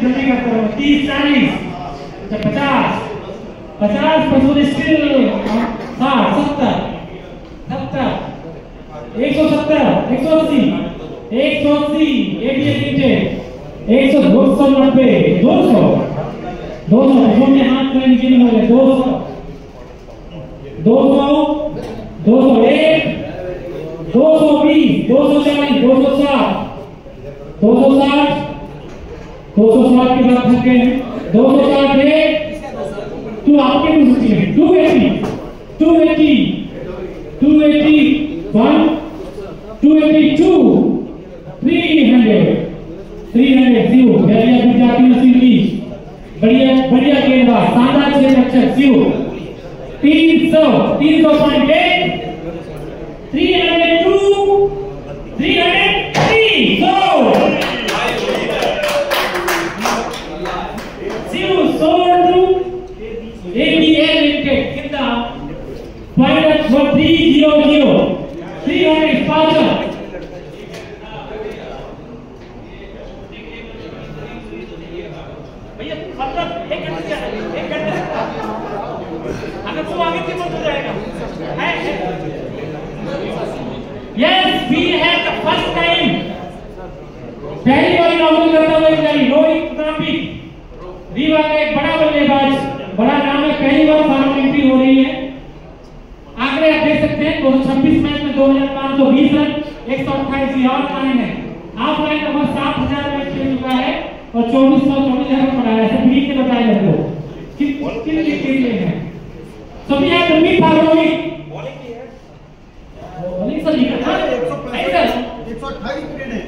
जल्दी करते रहो। 30 40 50 50 50 स्टिल 60 70 70 170 180 180 100 290 200 200 में हाथ में नीचे नहीं होगा। 200 200 201 220 240 260 260 260 के बाद थके 260 है तो आपके 280 280 281 282 300 सीओ बढ़िया गुजराती सीधी बढ़िया बढ़िया गेंदबाज शानदार क्षेत्ररक्षक सीओ 300 300.8 302 303 go सीओ sold to 88 wicket कितना .300 305 भैया मतलब एक घंटे अगर तुम आगे की मत हो जाएगा है yes we have the first time पहली बार नॉमिनेट करता हुआ खिलाड़ी रोहित नापिक रीवा का एक बड़ा बल्लेबाज बड़ा नाम है पहली बार फॉर्म एंट्री हो रही है। आंकड़े आप देख सकते हैं 226 मैच में 2520 रन 128 और लाइन है ऑफलाइन लगभग 7000 मैच खेल चुका है और 2424 रन बनाया है। सब के बताए मेरे को कितने खेल हैं सब यहां पर भी था रोहित बॉलिंग की है बॉलिंग से लिखा 128 विकेट है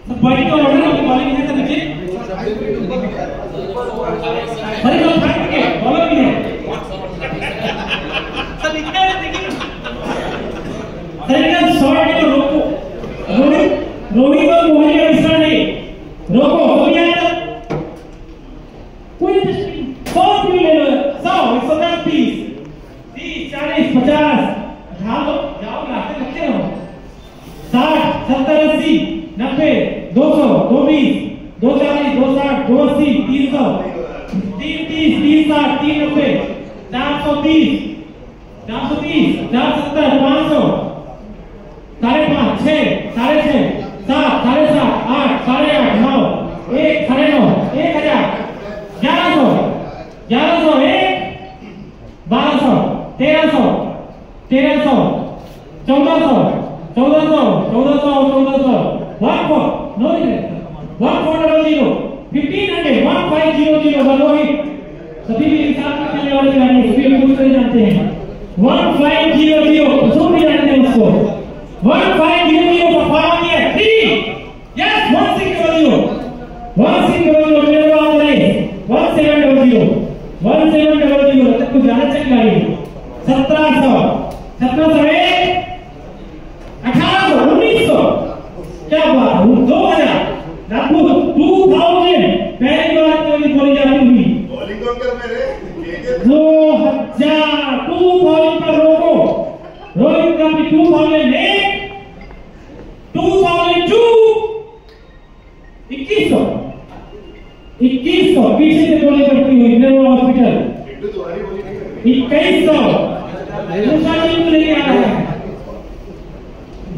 सब बॉलिंग का ऑर्डर है बॉलिंग है तो नीचे बड़ी बात है कि बॉलर भी है सब लिखना है देखिए सर शॉट को रोको रोहित रोहित और मोहन का मिश्रण नहीं रोको हो गया कोई 100 भी ले लो 100 130 30 40 50 जाओ जाओ लाते रखते रहो 60 70 80 90 200 220 240 260 280 300 330 360 390 430 430 470 500 5.5 6 6.5 7 7.5 8 8.5 9 1 9.5 1000 1100 1100 1 1200 1300 1300 1400 1400 1400 1400 no 1400 1500 1500 रोहित सभी भी एक साथ खेलने वाले खिलाड़ी सभी लोग पूरे जानते हैं 1500 सब भी जानते हैं उसको 1500 का फॉर्म है 3 यस 1600 मेरे को आता है 1700 तक कुछ ज्यादा चल रहा है 1700 1700 1800 1900 क्या बात है 2000 राखू 2000 पहली बार कोई बोली जाती हुई बॉलिंग तो कर मेरे 2000 पर रोको रोहित का भी 2008 2002 2100 पीछे से बोली करती हुई नेहरू हॉस्पिटल 2100 मुसाफिर नहीं आ रहा है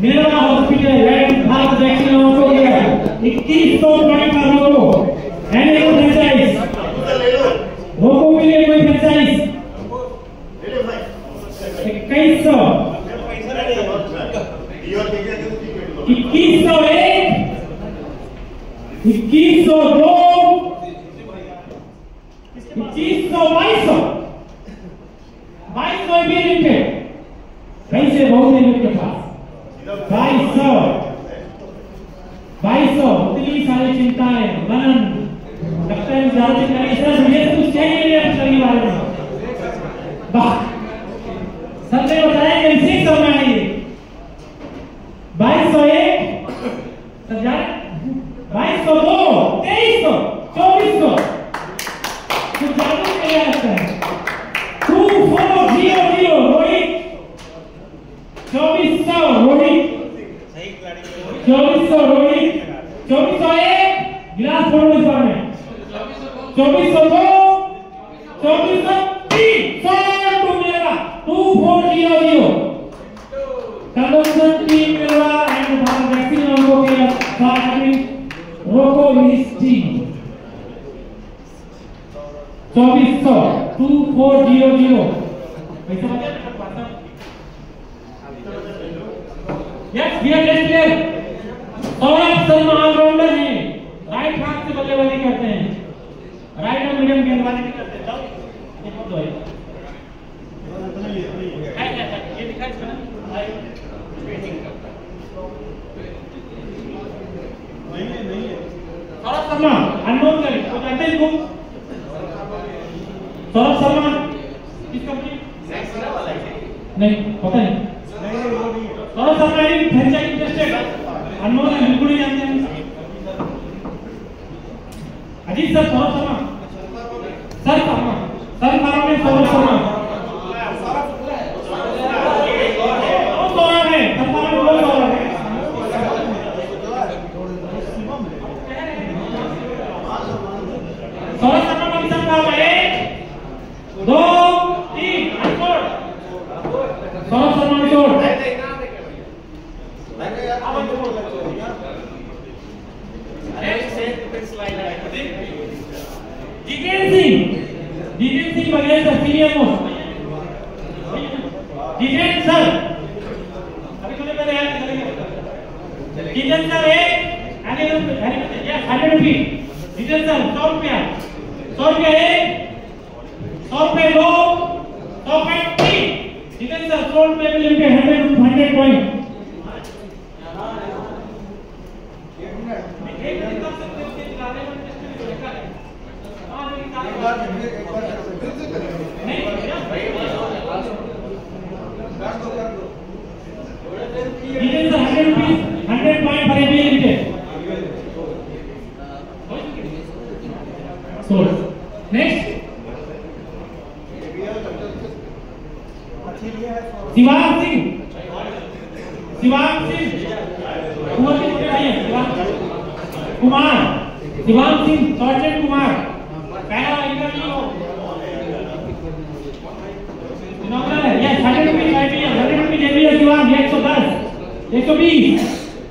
मेरा हॉस्पिटल रेड भारत वैक्सीन हो गया 2100 पॉइंट का रोको एंड एक फ्रेंचाइज रोको के लिए कोई फ्रेंचाइज 2100 2101 2102 2200 भी लिखे कहीं से बहुत नहीं के पास 2200 इतनी सारी चिंताएं मनन लगता है ज्यादा चिंताएं सर मुझे कुछ चाहिए शरीर वाले में सर ने बताया कि इसी समय है 2201 सर जान 2202 2300 2400 कुछ ज्यादा क्या आता है 2400 रोहित 2400 रोहित 2400 रोहित 2401 गिलास फोड़ो इस बार में 2402 2403 शॉट टू मिलेगा 2400 कंडोशन टीम मिलेगा एंड भारत वैक्सीन लोगों के साथ रोको इस टीम 2400 2400 ऐसा बता yes we are next player Saurabh Sharma allrounder है राइट हाथ से बल्लेबाजी करते हैं राइट और मीडियम गेंदबाजी भी करते हैं जाओ ये दो है ये दिखाई इसका वेटिंग करता नहीं है सौरभ शर्मा अननोन करें तो जानते हैं इसको सौरभ शर्मा किस कंपनी सैक्सना वाला है नहीं पता नहीं Saurabh Sharma is franchisee interested Anmol है बिल्कुल नहीं जानते हैं Ajit sir Saurabh Sharma sir form में सौरभ शर्मा वो सौरभ है सर फॉर्म में वो सौरभ है सौरभ शर्मा का किसान फॉर्म है 1 2 3 score Saurabh Sharma score Jitendra Singh Baghel sir senior most Jitendra sir अभी थोड़े पहले यार जितेंद्र सर एक आगे यस 100 फीट जितेंद्र सर 100 रुपया 100 रुपये 2 100 रुपये 3 जितेंद्र सर 100 रुपये में limited 100 point So next Shivang Singh Kumar Shivang Singh sergeant Kumar पहला इंटरव्यू नंबर है यस 100 रुपये आईपीएल 100 रुपये जेबीएल शिवांग 110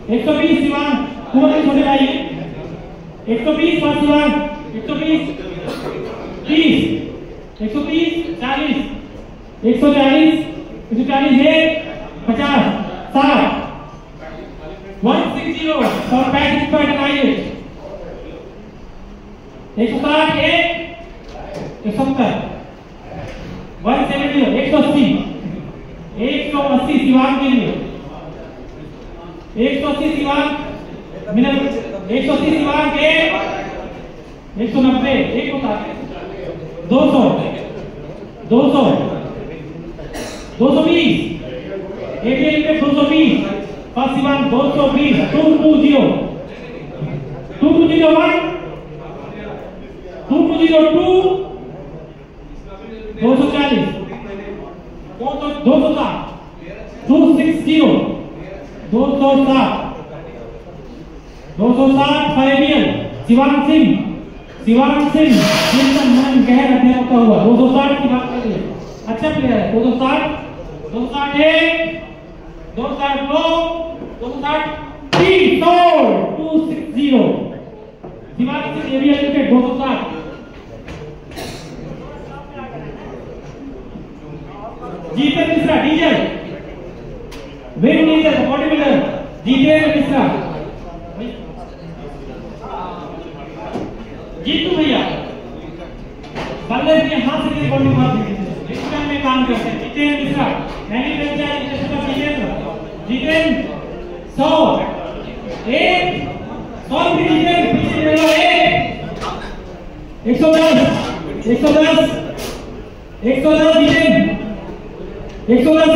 120 शिवांग कुमार छोटे भाई 120 पर शिवांग 120 30 130 40 140 140 है 50 60 160 और 35 पर लगाइए 160 170 170 180 शिवांग के लिए 180 शिवांग मिनट 180 शिवांग के 190 एक होता है 200 220 एटीएल पे 220 फर्स्ट शिवांग 220 220 2201 2202 240 260 260 260 फाइवियल शिवांग सिंह जिनका मन गहर अध्ययन होता हुआ 260 की बात करिए अच्छा प्लेयर है 260 260 1 260 2 260 3 260 Shivang Singh area limited 260 Jitendra Mishra diesel win diesel body builder Jitendra Mishra Jitu भैया बल्ले के हाथ से बॉडी मार दी में काम करते हैं जीतेंद्र मिश्रा जीतेंद्र 100 एक 100 भी जीतेंद्र पीछे मिलो 110 110 110 जीतेंद्र 110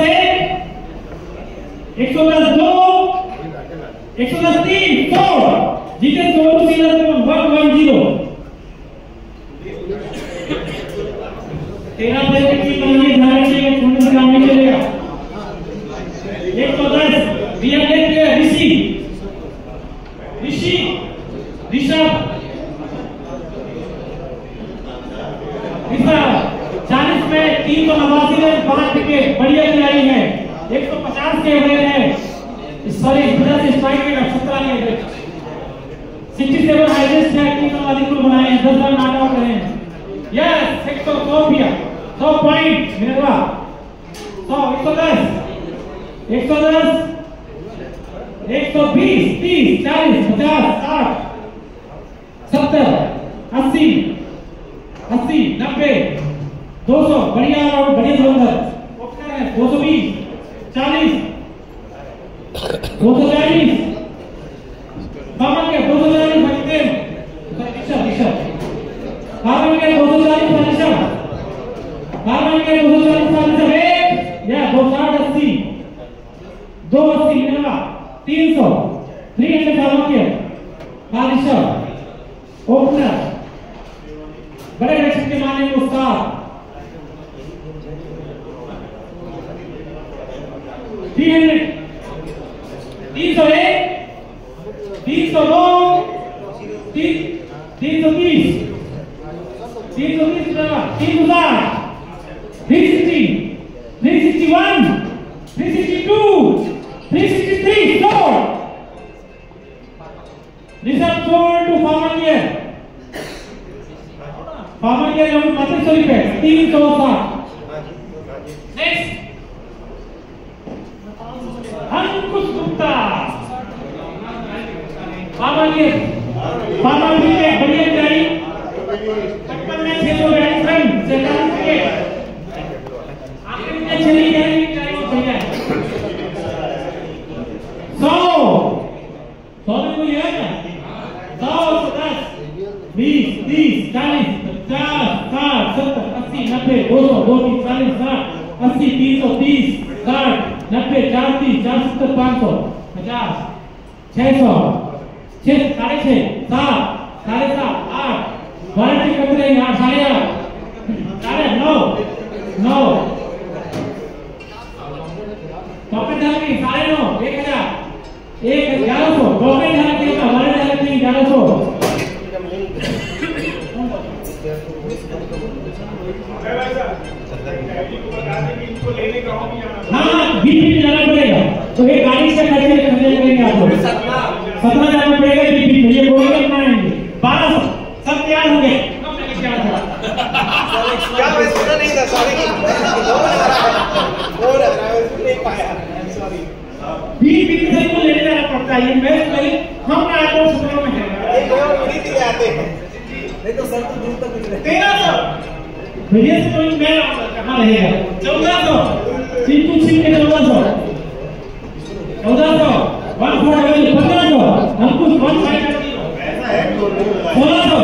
110 2 110 3 4 जीतेंद्र 110 13 बजे की कहानी धारण के छोटे से काम नहीं चलेगा 110 ऋषभ स्ट्राइक रेट 17 के एवरेज 67 हाईएस्ट है 3 अधिकूल बनाए 10 रन नॉट आउट रहे हैं यस 100 दिया 100 पॉइंट मिनरवा 100 110 110 120 30 40 50 60 70 80 80 90 200 बढ़िया आउट बढ़िया बॉलर ओपनर है 220 40 240 बामन के 240 बचते दिशा बामन के 240 दिशा बामन के 240 दिशा या 280 280 मिनवा 300 300 बामन के दिशा ओपनर बड़े रक्षक के माने में उस्ताद 300 301 302 330 330 360 361 362 363 4 रिसर्व 4 टू फार्मर ईयर हम 3500 रुपए 360 नेक्स्ट अंकुश गुप्ता फार्मर ईयर बढ़िया खिलाड़ी 55 में 642 रन 47 विकेट आखिरी में चली गई खिलाड़ी को बढ़िया 100 में कोई है क्या 100 10 20 30 40 50 60 70 80 90 200 230 40 60 80 330 60 90 430 470 500 50 600 6 6.5 7 7.5 8 वारंटी कब रहेंगे 8 8.5 9 9 पॉकेट डाल के 9.5 1000 1100 पॉकेट डाल के वारंटी डाल के 1100 हाँ बीपी जाना पड़ेगा तो ये गाड़ी से खर्चे करेंगे आप लोग 17 जाना पड़ेगा बीपी ये बोलेंगे कितना आएंगे 1200 सब तैयार हो गए क्या मैं सुना नहीं था सॉरी नहीं पाया सॉरी बीपी से को लेने जाना पड़ता है ये मैच में हम ना आए तो सुबह में है ये लोग उन्हीं के लिए आते हैं नहीं तो सर तो दूर तक निकले 1300 भैया से कोई मैं कहां रहेगा 1400 चिंटू सिंह के 1400 1500 अंकुश 15 ऐसा है 1600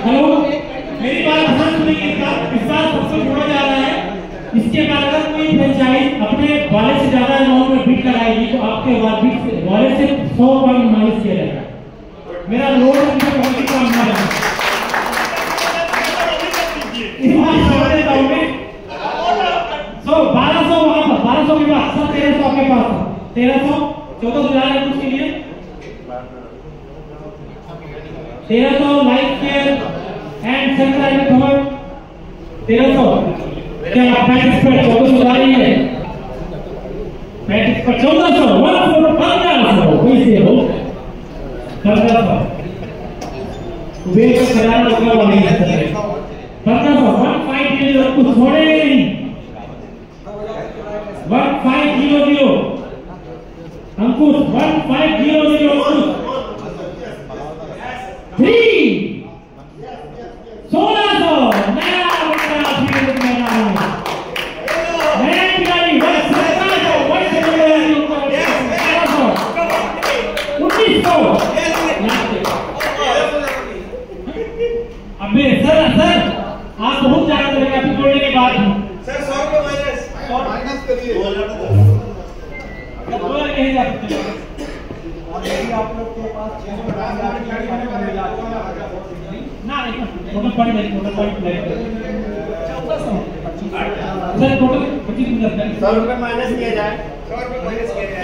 हेलो मेरी बात ध्यान सुनिए इस साल सबसे जोड़ा जा रहा है इसके बाद अगर कोई फ्रेंचाइज अपने वाले से ज्यादा अमाउंट में बिड लगाएगी तो आपके वाले से 100 पॉइंट माइनस किया जाएगा मेरा लोड मुझे बहुत ही काम ना है इस बार समझे जाओगे सो 1200 वहां पर 1200 के बाद सब 1300 आपके पास 1300 14,000 है उसके लिए 1300 life care and sunrise cover 1300 क्या आप पैकेज पर 14,000 ही है पैकेज पर 1400 1500 कैसे हो 1500 वे का खजाना लगा हुआ नहीं है 1500 1500 कुछ छोड़े नहीं 1500 अंकुश 1500 अंकुश 3 1600 नया खिलाड़ी बस 1700 नहीं जा सकते। और यदि आप लोग के पास 6 ना टोटल पॉइंट नहीं, टोटल पॉइंट नहीं सर, टोटल 25 मिनट है। 100 रुपए माइनस किया जाए, 100 रुपए माइनस किया जाए।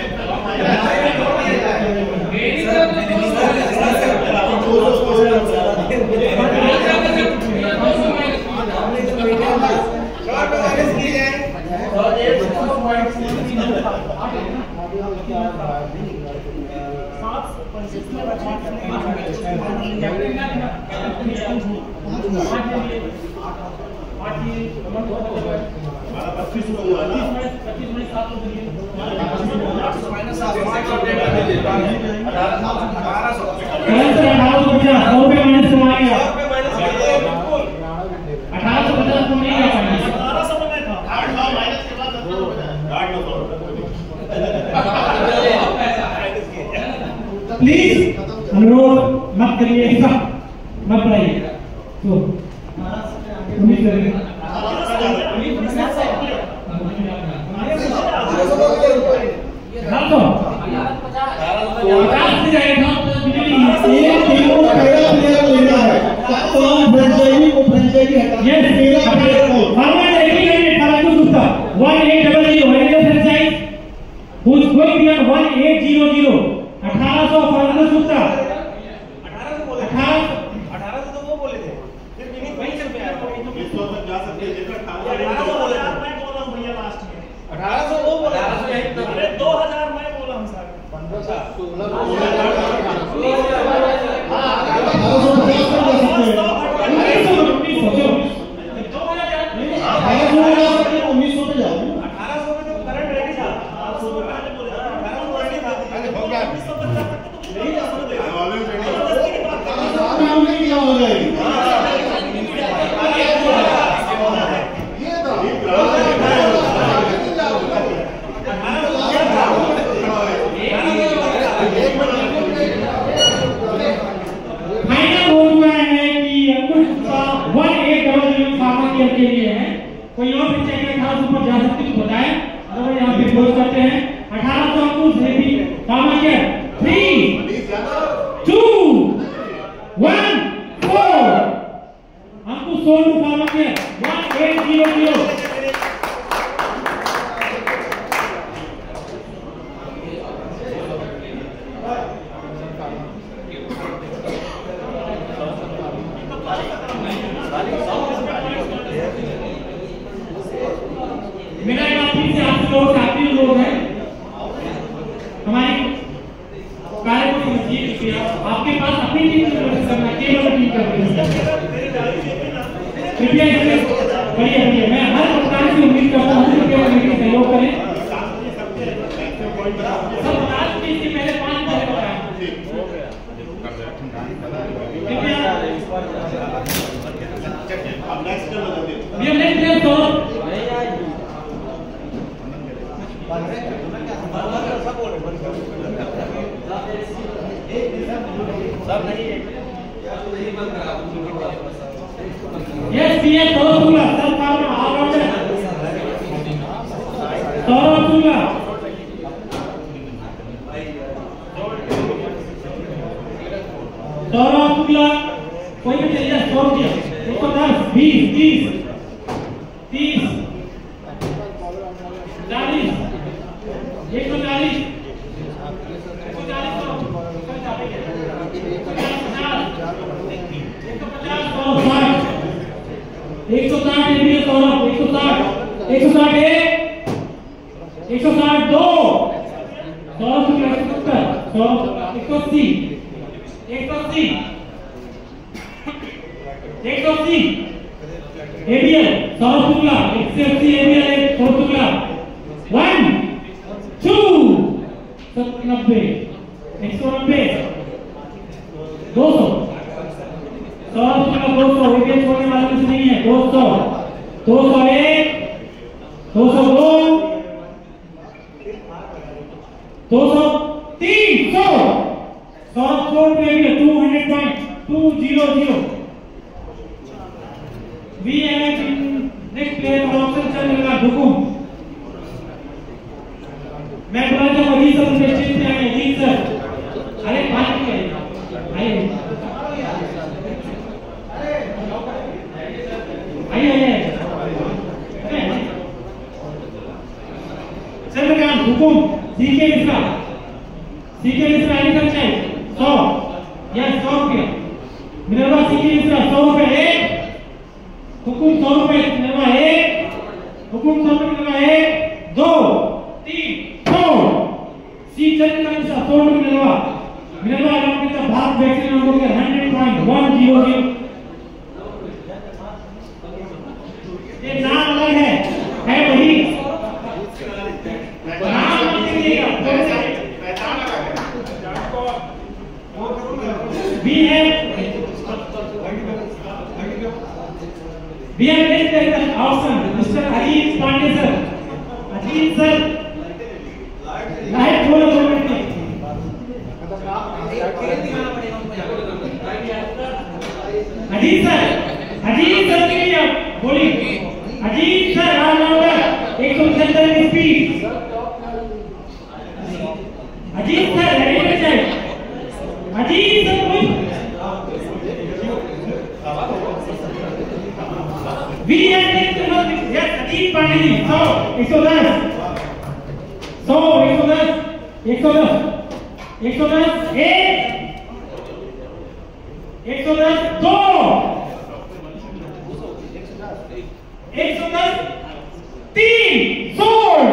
प्लीज अनुरोध मत करिए, ऐसा मत बनाइए। तो उम्मीद करेंगे who's going beyond 1800 1800 फरवरी सूत्र 1800 तो वो बोले थे, फिर विनीत वहीं चल पे आया, 100 तक जा सकते हैं, जितना 1800 बोले थे, मैं बोला हूं भैया लास्ट में 1800 वो बोले, अरे 2000 मैं बोला हूं सर, मैं सर उनके स्टेज पे आए अजीत सर। अरे बात करें आइए आइए चंद्रकांत हुकुम सीके मिश्रा एग्रीकल्चर 100 यस 100 रुपया मिनरवा सीके मिश्रा 100 रुपये एक हुकुम 100 रुपये मिनरवा एक हुकुम 100 रुपये मिनरवा एक 2 3 4 सी चंद्रकांत मिश्रा 100 रुपये Minerva Ramakrishna Bharat vaccine number 100.100 ये नाम अलग है वही We are very very awesome, Mr. Ajit Pandey sir. Ajit sir, light बोलो 2 मिनट में। अजीत सर के लिए बोलिए। अजीत सर राम नंबर 175 की स्पीड। अजीत सर रेडी चाहिए। अजीत सर कोई we and yes Ajit Pande ji 100 110 100 110 110 110 1 110 2 110 3 4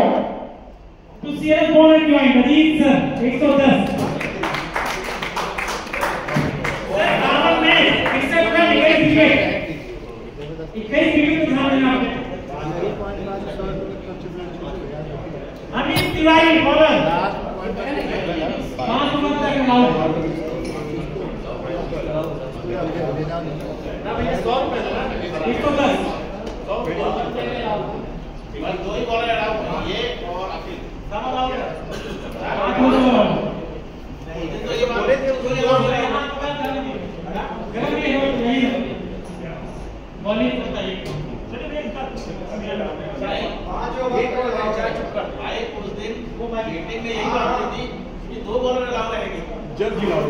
to Sierra Leone join Ajit sir 110 sir our match except for इक्कीस wicket ध्यान देना अमित तिवारी बॉलर 5 ओवर तक आउट ना भैया 100 रुपए 110 बस 2 ही बॉलर आउट ये और अखिल सब आउट नहीं तो ये बोले थे बॉलिंग बताइए चलिए एक बात पांच ओवर एक और चार चुक्का आए उस दिन वो मैं मीटिंग में यही बात की थी कि 2 बॉलर अलाउ रहेंगे जब जी आउट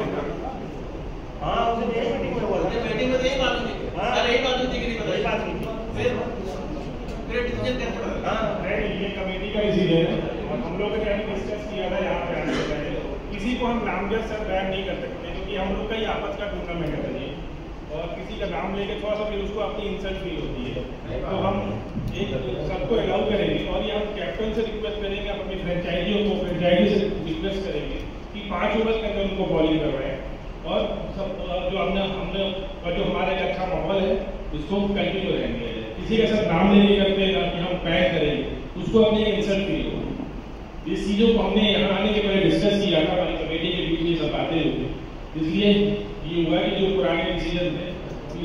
हां उस दिन मीटिंग में बोला मीटिंग में यही बात थी अरे यही बात थी कि नहीं बताइए बात की फिर डिसीजन कैसे पड़ा हां नहीं ये कमेटी का डिसीजन है और हम लोगों ने डिस्कस किया था यहां पे आने से पहले किसी को हम नामजद सर बैन नहीं कर सकते क्योंकि हम लोग का ही आपस का टूर्नामेंट है ये और किसी का नाम लेके थोड़ा सा फिर उसको अपनी इंसल्ट फील होती है तो हम एक सबको अलाउ करेंगे और ये हम कैप्टन से रिक्वेस्ट करेंगे हम अपनी फ्रेंचाइजियों को फ्रेंचाइजी से रिक्वेस्ट करेंगे कि 5 ओवर के अंदर उनको बॉलिंग करवाएं और सब जो हमने और जो हमारा एक अच्छा माहौल है उसको कंटिन्यू रहेंगे किसी का सब नाम लेने करते हैं कि हम पैक करेंगे उसको अपनी इंसल्ट फील हो इस चीज़ों को हमने यहाँ आने के पहले डिस्कस किया था हमारी कमेटी के बीच में सब बातें हुई इसलिए ये हुआ कि जो पुराने डिसीजन थे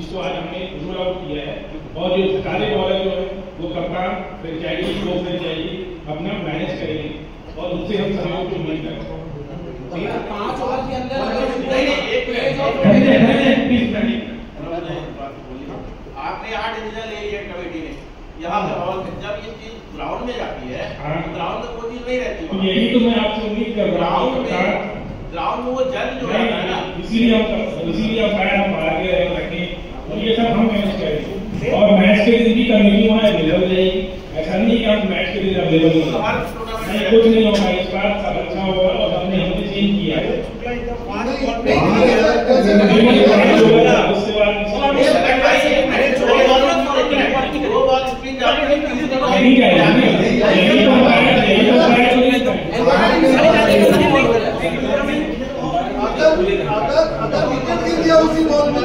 इसको आज हमने रूल आउट किया है और जो सारे बॉलर जो है वो कप्तान फ्रेंचाइजी को फ्रेंचाइजी अपना मैनेज करेंगे और उससे हम सहयोग को उम्मीद करेंगे 5 ओवर के अंदर आपने 8 डिसीजन ले लिए कमेटी ने यहाँ पे और जब ये चीज ग्राउंड में जाती है ग्राउंड में कोई चीज नहीं रहती यही तो मैं आपसे उम्मीद कर रहा हूँ ग्राउंड में वो जज जो है ना इसीलिए हम आगे रखें और ये सब हम मैनेज करेंगे और मैच के दिन की कमेटी वहाँ अवेलेबल रहेगी ऐसा नहीं कि आप मैच के दिन अवेलेबल नहीं कुछ नहीं होगा इस बार सब अच्छा होगा और हमने चेंज किया है उसके बाद अगर विकेट गिर गया उसी बॉल में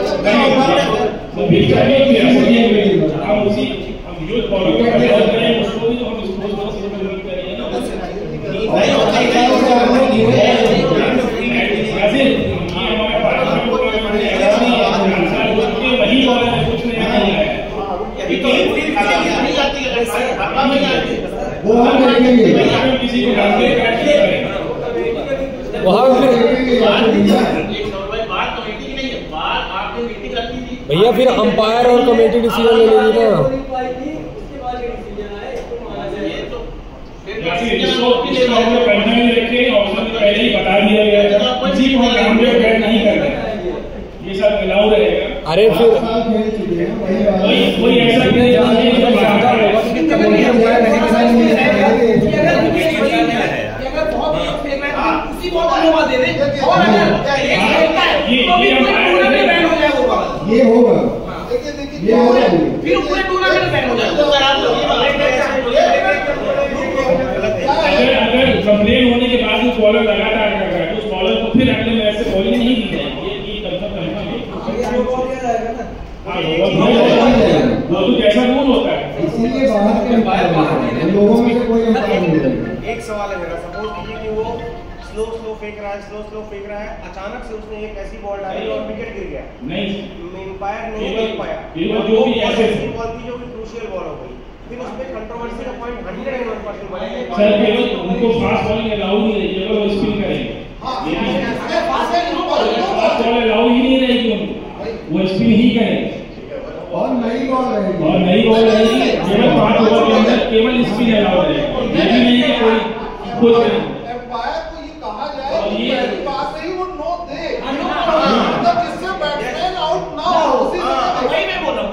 भैया फिर अंपायर और कमेटी डिसीजन ले लेगी ना। इसको करना ही रखें ऑप्शन अरे फिर कोई ऐसा नहीं है उसी बॉल को घुमा दे दे और अगर ये होगा देखिए ये होगा फिर पूरे टूर्नामेंट बैन हो जाएगा। अगर कंप्लेन होने के बाद भी बॉलर लगातार कर रहा है तो उस बॉलर को फिर अगले मैच से बॉलिंग नहीं दी जाएगी। ये कंफर्म वो तो कैसा रूल होता है इसीलिए बाहर लोगों में से कोई अंपायर नहीं है। एक सवाल है मेरा, सपोज कीजिए कि वो स्लो फेंक रहा है, स्लो फेंक रहा है, अचानक से उसने एक ऐसी बॉल डाली और विकेट गिर गया, नहीं एम्पायर नहीं देख पाया, जो भी ऐसे बॉल थी जो कि क्रूशियल बॉल हो गई, फिर उसमें कंट्रोवर्सी का पॉइंट 101% बनेगा। सर केवल उनको फास्ट बॉलिंग अलाउ नहीं रहेगी, केवल वो स्पिन करेंगे। फास्ट बॉल अलाउ ही नहीं रहेगी उनको, वो स्पिन ही करेंगे और नई बॉल रहेगी केवल 5 ओवर के अंदर केवल स्पिन अलाउ रहेगा। ये भी नहीं है कोई कुछ एम्पायर को ये कहा जाए कि मेरी बात नहीं वो नो दे मतलब जिससे बैट्समैन आउट ना हो उसी से वही मैं बोल रहा हूं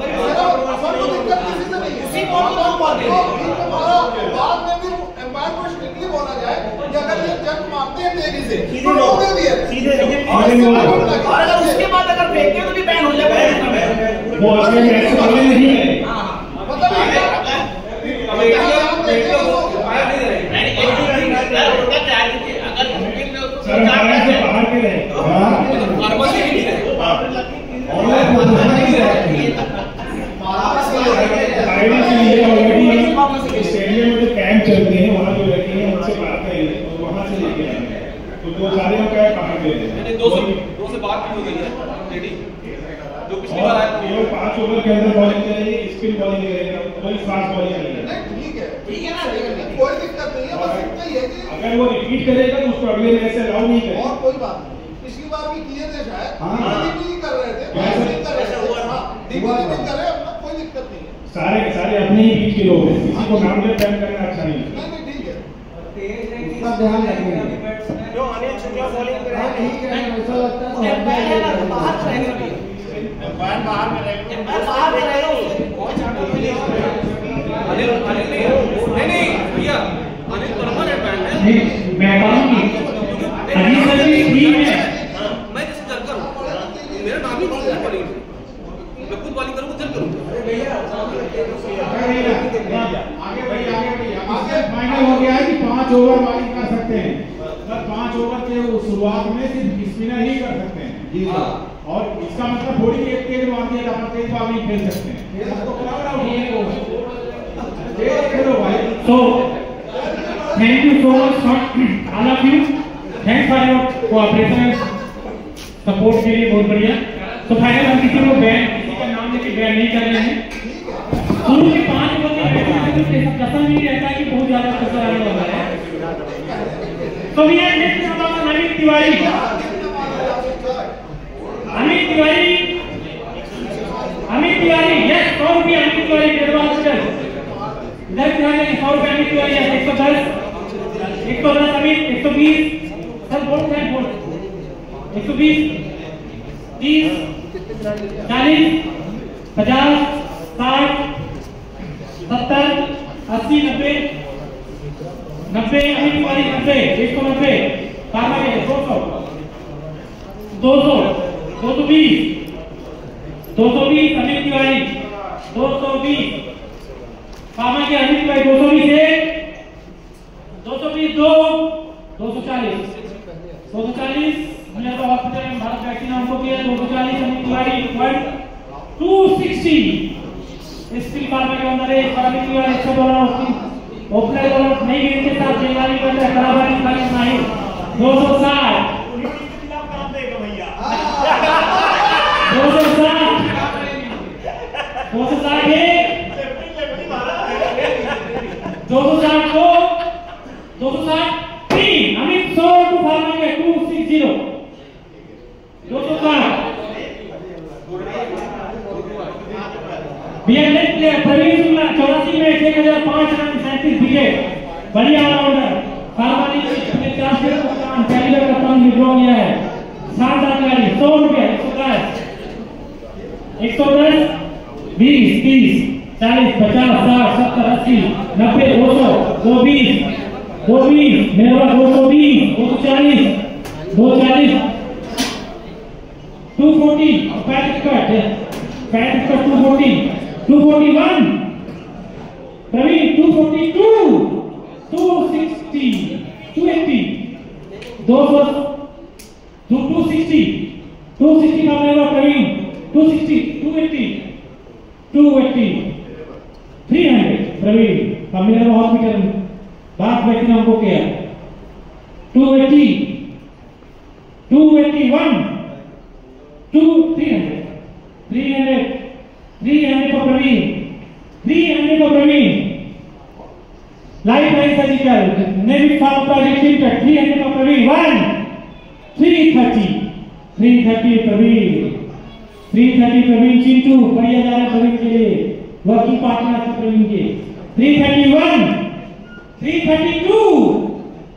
दिक्कत किसी से नहीं है उसी बॉल को मार दे हमारा बाद में भी एम्पायर को स्ट्रिक्टली बोला जाए कि अगर ये जंप मारते हैं तेजी से तो लोगे भी है सीधे और अगर उसके बाद अगर फेंकते तो भी बैन हो जाएगा वो अगले मैच में नहीं है मतलब सर हमारे से बाहर के रहे स्टेडियम में जो कैंप चलते हैं वहाँ जो लड़के हैं उनसे बात करेंगे और वहाँ से लेके आएंगे तो दो सारे हम क्या बाहर दे रहे हैं 2 से बात भी हो गई है रेडी जो पिछली बार आया केवल 5 ओवर के अंदर बॉलिंग करेंगे, स्पिन बॉलिंग करेंगे, कोई फास्ट बॉलिंग नहीं है। ठीक है ना कोई दिक्कत नहीं है बस इतना ही है कि अगर वो रिपीट करेगा तो उसको अगले मैच से अलाउ नहीं करेगा। और कोई बात नहीं पिछली बार भी किए थे शायद नहीं कर रहे थे कर रहे अपना कोई दिक्कत नहीं है सारे के सारे अपने ही बीच के लोग हैं, किसी को नाम ले बैन करना अच्छा नहीं है। नहीं ठीक है उसका ध्यान रखिए जो अनिल शुक्ला बॉलिंग कर रहे हैं ठीक है ऐसा लगता है बाहर रहेगा बाहर में रहेगा अनिल नहीं भैया अनिल परमानेंट बैन है मैं कहूँगी अनिल सर की टीम है मैं जैसे जल करूँ मेरा नाम ही नहीं बॉलिंग मैं खुद बॉलिंग करूँ जल करूँ आगे फाइनल हो गया है कि 5 ओवर बॉलिंग कर सकते हैं, मतलब 5 ओवर के शुरुआत में सिर्फ स्पिनर ही कर सकते हैं जी और इसका मतलब थोड़ी एक तेज मार दिया आप तेज बॉल नहीं खेल सकते हैं खेलो भाई। So thank you so much all of you, thanks for your cooperation and support के लिए बहुत बढ़िया। तो फाइनल हम किसी का नाम लेके बैन नहीं कर रहे हैं। शुरू के 5 ओवर में कसम नहीं रहता कि बहुत ज्यादा कसर आने वाला है। तो we are next about Amit Tiwari yes Amit Tiwari 100 रुपये अमित तिवारी एडवांस इधर ध्यान दें 100 रुपये अमित तिवारी 110 अमित 120 सर बोल 120 30 40 50 60 70 80 90 अमित तिवारी 90 190 बाबा के 200 220 अमित तिवारी 220 पामा के अमित भाई 220 1 220 2 240 मेरा हॉस्पिटल में भारत वैक्सीन हमको किया 240 अमित तिवारी 260 स्टील फार्मा के अंदर एक अमित तिवारी $100 ओपनर बॉलर नई गेंद के साथ जेलानी कर रहा है बराबर निकालने नहीं 260 काम देगा भैया 260 260 अमित 100 टू फार्मा के 260 260 बीएनएस प्लेयर प्रवीण शुक्ला 84 में 1005 रन 37 विकेट बढ़िया ऑलराउंडर फार्मा ने 50 के कप्तान कैलिबर कप्तान विड्रॉ किया है शानदार खिलाड़ी 100 रुपए 110 110, 20, 30, 40, 50, 60, 70, 80, 90, 200, 220, मेरे पास 220, 240, 240, 240, 240, 240, 241, प्रवीण 242, 260, 280, 260, 260 का मेरा प्रवीण 260, 280, 280, 300 प्रवीण का मेरा हॉस्पिटल बात व्यक्ति ने हमको किया 280, 281, 300, 300 for Praveen, 300 for Praveen, life line surgical navy farm project 300 for Praveen, 330 Praveen, 330 Praveen Chintu बढ़िया जा रहा है प्रवीण के लिए वर्किंग पार्टनर है प्रवीण के, 331, 332,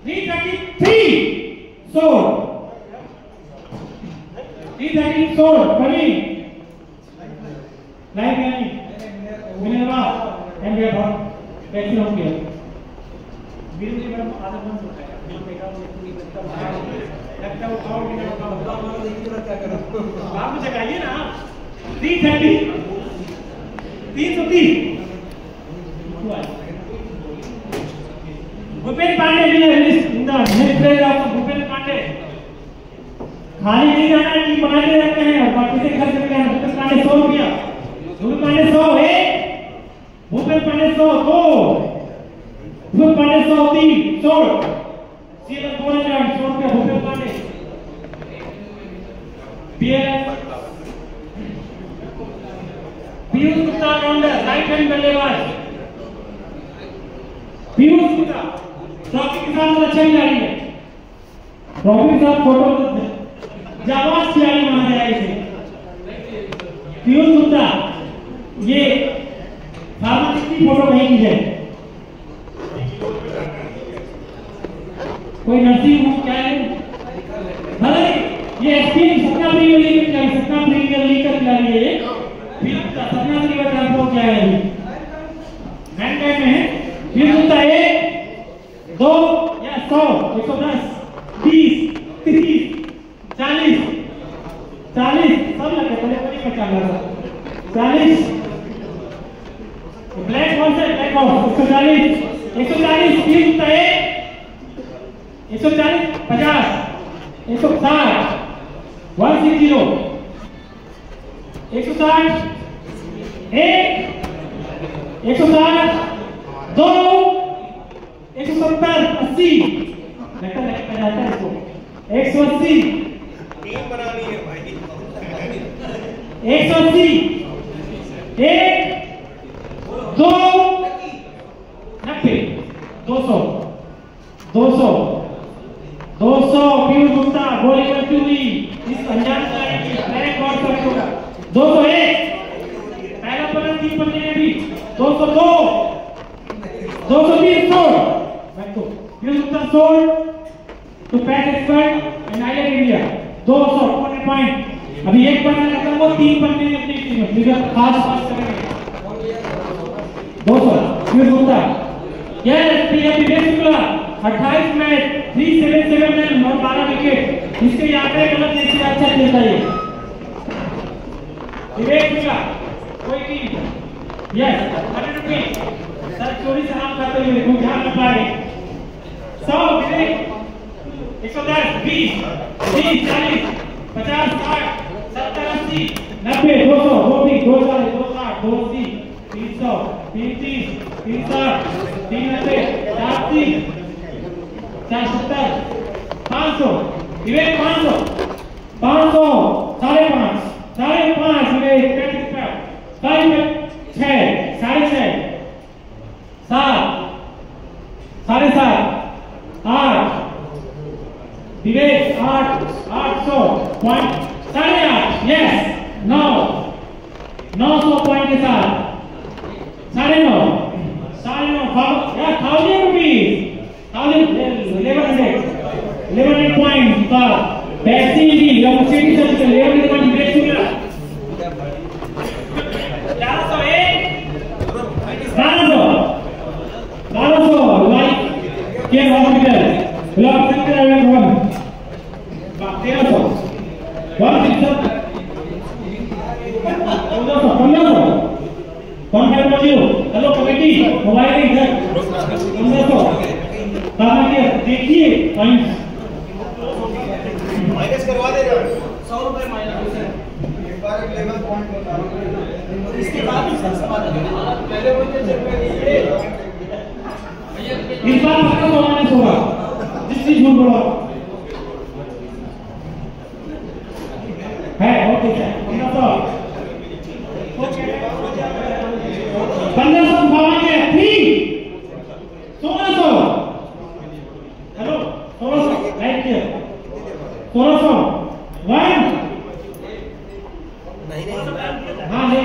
333 sold, 330 sold Praveen life line Minerva and वे बहुत वैक्सीन हो गया बिल जी मैडम आधा बंद होता है बिल पे का लगता है उठाओ बिना उठाओ क्या करो आप मुझे कहिए ना 330 330 भूपेन पांडे भी है लिस्ट इंदा next player of Bhupen Pande खाली नहीं जाना टीम बना के रखते हैं और बाकी से खर्च करते हैं भूपेन पांडे 100 रुपया भूपेन पांडे 100 है भूपेन पांडे 100 2 भूपेन पांडे 100 3 100 सीएम 2000 100 रुपया Bhupen Pande Piyush Gupta rounder right hand बल्लेबाज पीयूष गुप्ता ट्रॉफी के साथ अच्छा ही जा रही है ट्रॉफी के साथ फोटो जाबाज खिलाड़ी माना जाएगा इसे पीयूष गुप्ता ये फार्मेसी की फोटो कहीं की है कोई नर्सिंग होम क्या है भले ये एक्सपीरियंस सपना प्रीमियर लीग का सपना प्रीमियर लीग का खिलाड़ी है फिर सपना प्रीमियर ट्रांसफर क्या है मैनकाइंड में है फिर होता है 2 या 100 110 20 30 40 सब लगे पहले पहले 40 ब्लैक बॉल से ब्लैक बॉल 140 फिर होता है 140 50 160 160 160 1 160 2 170 80 लगता है जाता है इसको 180 टीम बनानी है भाई 180 1 2 90 200 पीयूष गुप्ता बॉलिंग करती हुई इस अनजान खिलाड़ी की ब्लैक बॉल पर 201 पहला पलट 3 पन्ने में भी 202 203 sold Piyush Gupta sold to PAT expert and island India 200 point अभी एक पन्ना लगता है वो 3 पन्ने में अपनी टीम में फिगर खास पास करेंगे 200 Piyush Gupta yes PM Shukla 28 match 377 run और 12 विकेट इसके यहाँ पे गलत नहीं किया अच्छा खेलता है विवेक शुक्ला कोई टीम यस 100 रुपये सर चोरी से हम करते हुए कोई ध्यान रख पाए 100 विवेक 110 20 30 40 50 60 70 80 90 200 240 240 260 280 300 330 360 390 470 500 विवेक 500 500 5.5 विवेक 5 6 6.5 7 7.5 8 विवेक 800 पॉइंट 8.5 यस 900 पॉइंट के साथ 9.5 या 1000 रुपीस 1100 पॉइंट का बैटिंग की सिटी से 11 पॉइंट ब्रेक किया केयर हॉस्पिटल ब्लॉक सेक्टर एवं 1300 हेलो कमेटी मोबाइल इधर 1500 देखिए पॉइंट्स माइनस करवा दे 100 रुपए माइनस एक बार एक लेवल पॉइंट बता रहा हूं इसके बाद पहले वो इस बार आपका माइनस होगा जिससे झूठ बोला है ओके है 1500 भावांगे 3 1600 हेलो 1600 राइट हियर 1600 1 नहीं हां ले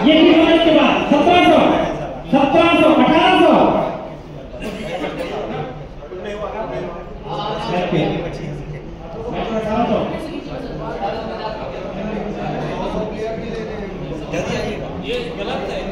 ये कितने के बाद 1700 1800 ये गलत है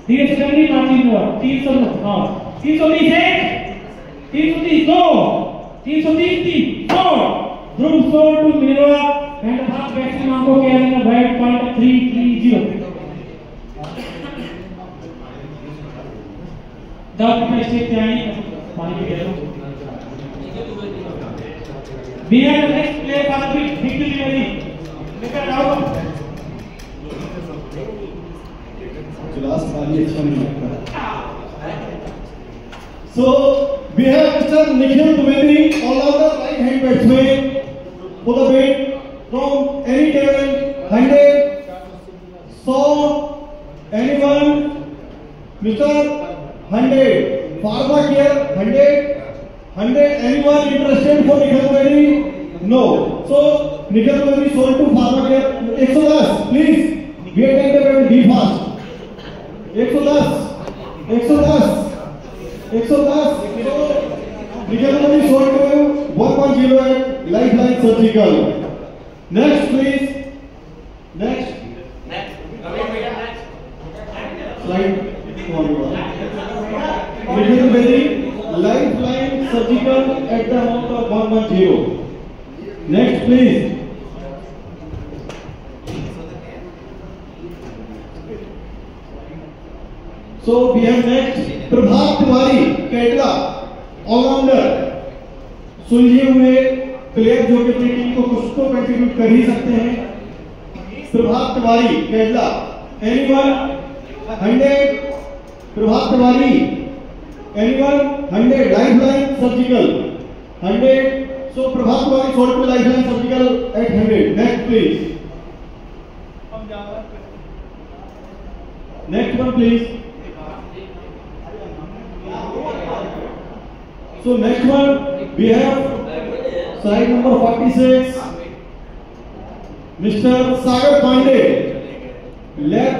धीरे से जल्दी मार्जिन हुआ 300 हाँ 330 1 330 2 330 4 Dhruv sold to Minerva and half vaccine आंखों के अंदर वाइट पॉइंट 330 डॉट पे स्टेप पे आई पानी पी लो We have the next player for the victory ready. Look at out. Class वाली अच्छा नहीं लगता। So we have Mr. Nikhil Dwivedi, all-rounder right-hand batsman for the bat from any table, 100, 100, anyone, Mr. 100, Pharma Care 100, anyone interested for Nikhil Dwivedi? No. So Nikhil Dwivedi sold to Pharma Care 110, please. We are taking the be fast. 110, 110. So Nikhil Dwivedi sold to 1.08 Lifeline Surgical. Next, please. Next. Slide. Nikhil Dwivedi, Lifeline Surgical at the amount of 110. Next, please. So we have next Prabhat Tiwari कैटला allrounder सुलझे हुए player जो कि अपनी team को कुछ तो contribute कर ही सकते हैं। प्रभात तिवारी कैटला anyone 100 Prabhat Tiwari anyone 100 lifeline surgical 100 so Prabhat Tiwari sold to lifeline surgical at 100 next please next one please So next one we have side number 46 Mr. Sagar Pandey left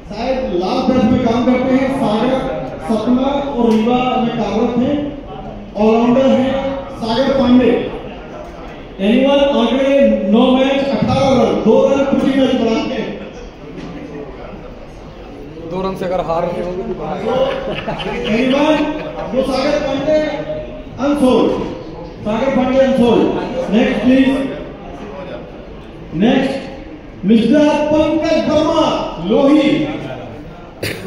शायद लास्ट बैच में काम करते हैं। सागर सपना और रीवा में कार्यरत हैं। ऑलराउंडर हैं सागर पांडे। एनीवन आगे 9 मैच 18 रन 2 रन प्रति मैच बनाते हैं। 2 रन से अगर हार रहे होंगे तो एनीवन वो Sagar Pande unsold Sagar Pande unsold next please next mister Pankaj Verma लोही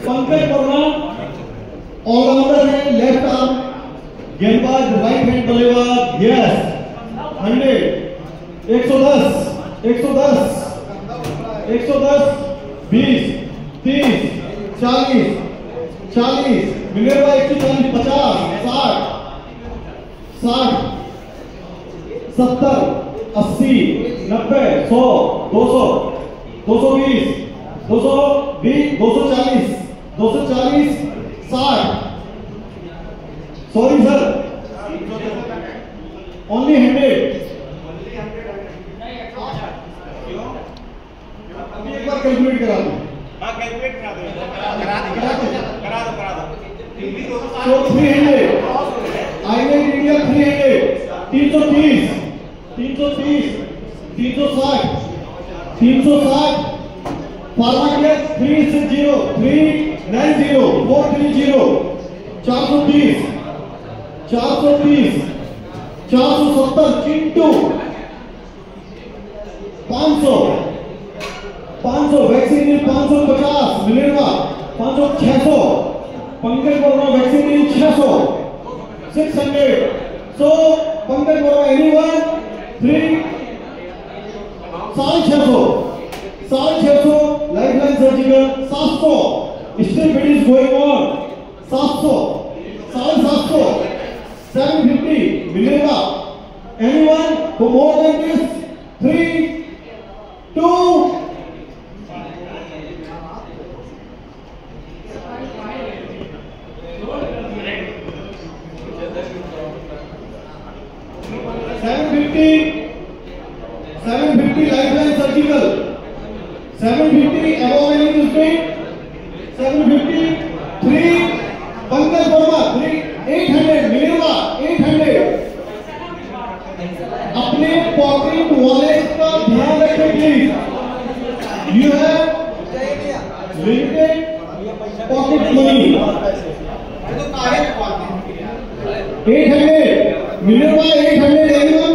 पंकज वर्मा ऑलराउंडर है लेफ्ट आर्म गेंदबाज राइट हैंड बल्लेबाज yes 100 110 110 110 20 30 40 40 Minerva 140 50 60 60 70 80 90 100 200 220 220 240 240 60 sorry sir only 100 अभी एक बार कैलकुलेट करा दो कैलकुलेट करा दो So 300 आईने India 300 330 330 360 360 pharma care 360 390 430 430 430 470 Chintu 500 500 vaccine 550 मिलेगा 500 600 Pankaj Verma vaccine 600 600 so Pankaj Verma anyone 3 650 lifeline surgical 700 still bid is going on 700 750 मिलेगा anyone for more than this 3 2 750 lifeline surgical 750 above any mistake 750 3 Pankaj Verma 3 800 मिलेगा 800 अपने पॉकेट वॉलेट का ध्यान रखें please you have 800 Minerva 800 anyone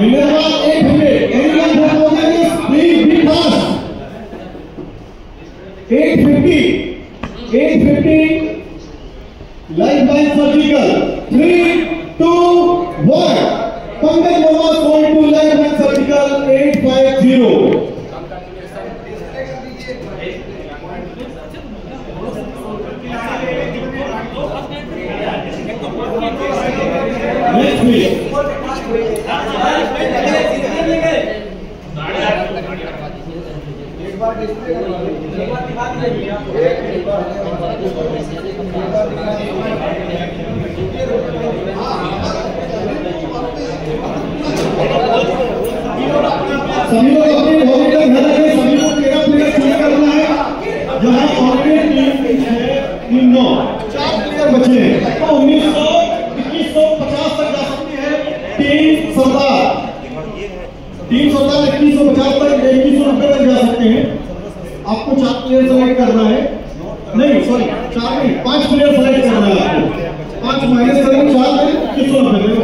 Minerva 800 anyone please be fast 850 life line surgical 3 2 1 Pankaj Mohammad sold to life line surgical 850 next please सभी लोग अपनी wallet का ध्यान रखें। सभी को 13 प्लेयर चुन करना है। यहाँ ऑलरेडी टीम 9 4 प्लेयर बचे हैं तो 1950 तक जा सकती है टीम सरदार 2150 तक 2190 तक जा सकते हैं। आपको 4 प्लेयर सेलेक्ट करना है, नहीं सॉरी 4 नहीं 5 प्लेयर सेलेक्ट करना है आपको। 5 माइनस करेंगे 4 में 2190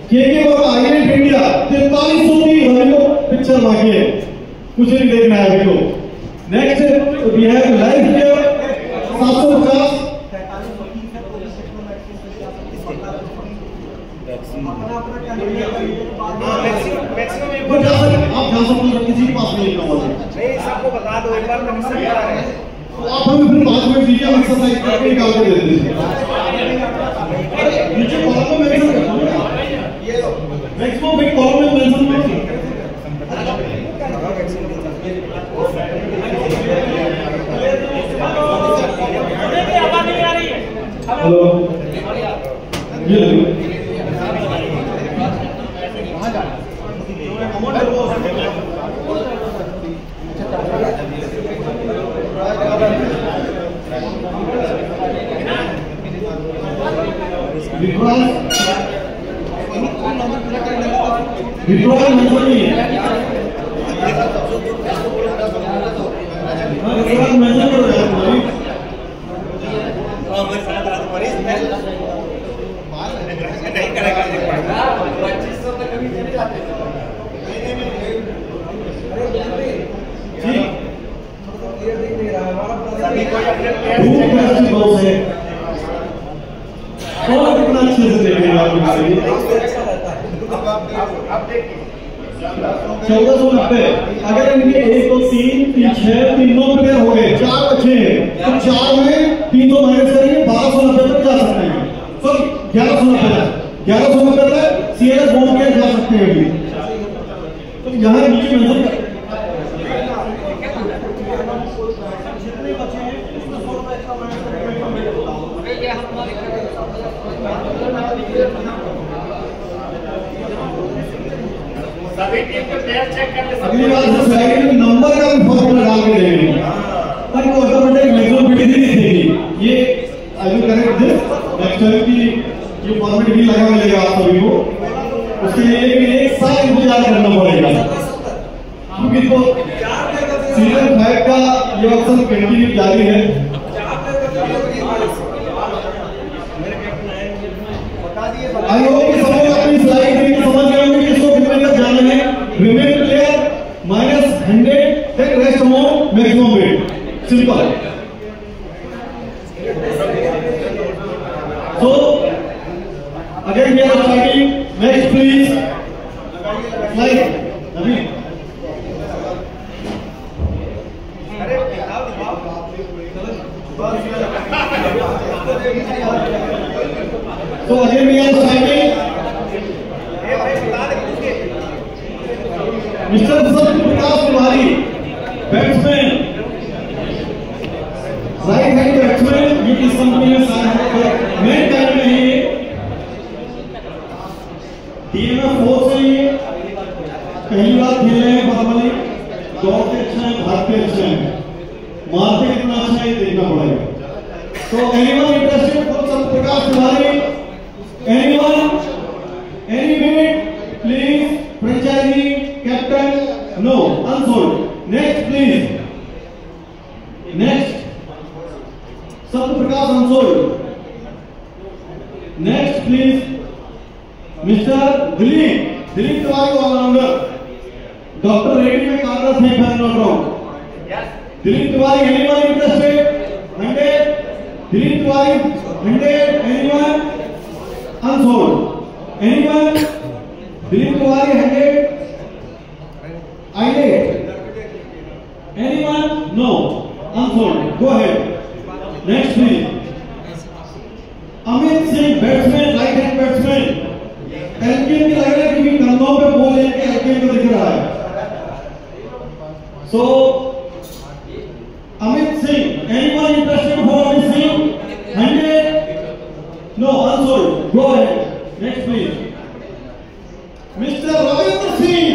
के बाबा आइलैंड इंडिया 4330 अभी तो पिक्चर बाकी है, कुछ नहीं देखना है अभी तो। Next we have life care 750 आप जा सकते हैं, किसी के पास नहीं नहीं सबको बता दो एक बार कमीशन करा रहे हैं तो आप हमें फिर बाद में वीडियो एक्सरसाइज करके निकाल के दे दीजिए। नीचे कॉलम में मेंशन कर दो ये लो मैक्सिमम एक कॉलम में मेंशन कर दो। आवाज नहीं आ रही है। हेलो ये विड्रॉल मेंशन नहीं है। विड्रॉल मेंशन करो यार भाई। नहीं करेगा 2500 तक कभी चले जाते हैं। सभी कोई अपने बहुत है और कितना अच्छे से देखेंगे आप अब देखिए 1490। अगर इनके 1 2 3 6 9 प्लेयर हो गए, 4 बचे हैं तो 4 में 300 माइनस करेंगे 1290 तक जा सकते हैं। सॉरी 1190 तक सीएलएस बॉम्ब के जा सकते हैं अभी। तो यहाँ नीचे मेंशन जितने बचे हैं उसमें 100 रुपए एक्स्ट्रा माइनस सभी टीम के प्लेयर चेक कर ले। अगली बार से स्लाइड में नंबर का भी फॉर्मूला डाल के देंगे ताकि वो ऑटोमेटिक मैक्सिमम फिटिंग दिखेगी। ये I will correct this next time की ये फॉर्मेट भी लगा मिलेगा आप सभी को। उसके लिए एक साल इंतजार करना पड़ेगा क्योंकि तो सीजन 5 का ये ऑप्शन कंटिन्यू जारी है। आई होप कि सब लोग अपनी स्लाइड देख के समझ गए होंगे किसको कितने तक जाना है। Remain player -100 then rest amount maximum weight, simple. So again we are starting. Next please slide Nabi. So again we are starting. Mister Prakash Tiwari batsman, right hand batsman, ये किस कंपनी में साइन है? मेन टाइम में है ये DMF 4 से ये पहली बार खेल रहे हैं। बाहुबली दौड़ते अच्छा है, भागते अच्छा है, मारते कितना अच्छा है ये देखना पड़ेगा। तो एनीवन इंटरेस्टेड फॉर सब Prakash Tiwari, anyone any minute please, franchisee captain no unsold. Next please, next Satya Prakash unsold. Dilip Tiwari allrounder, doctor Reddy में कार्यरत है फैन Dilip Tiwari anyone interested 100, Dilip Tiwari 100, anyone unsold, anyone Dilip Tiwari 100, आइए anyone no unsold, go ahead next please. Amit Singh batsman, right hand batsman, L K M की लग रहा है क्योंकि कंधों पे बॉल लेके एलकेएम को दिख रहा है। So Amit Singh, anyone interested for Amit Singh 100, no unsold, go ahead next please. Mister Ravindra Singh,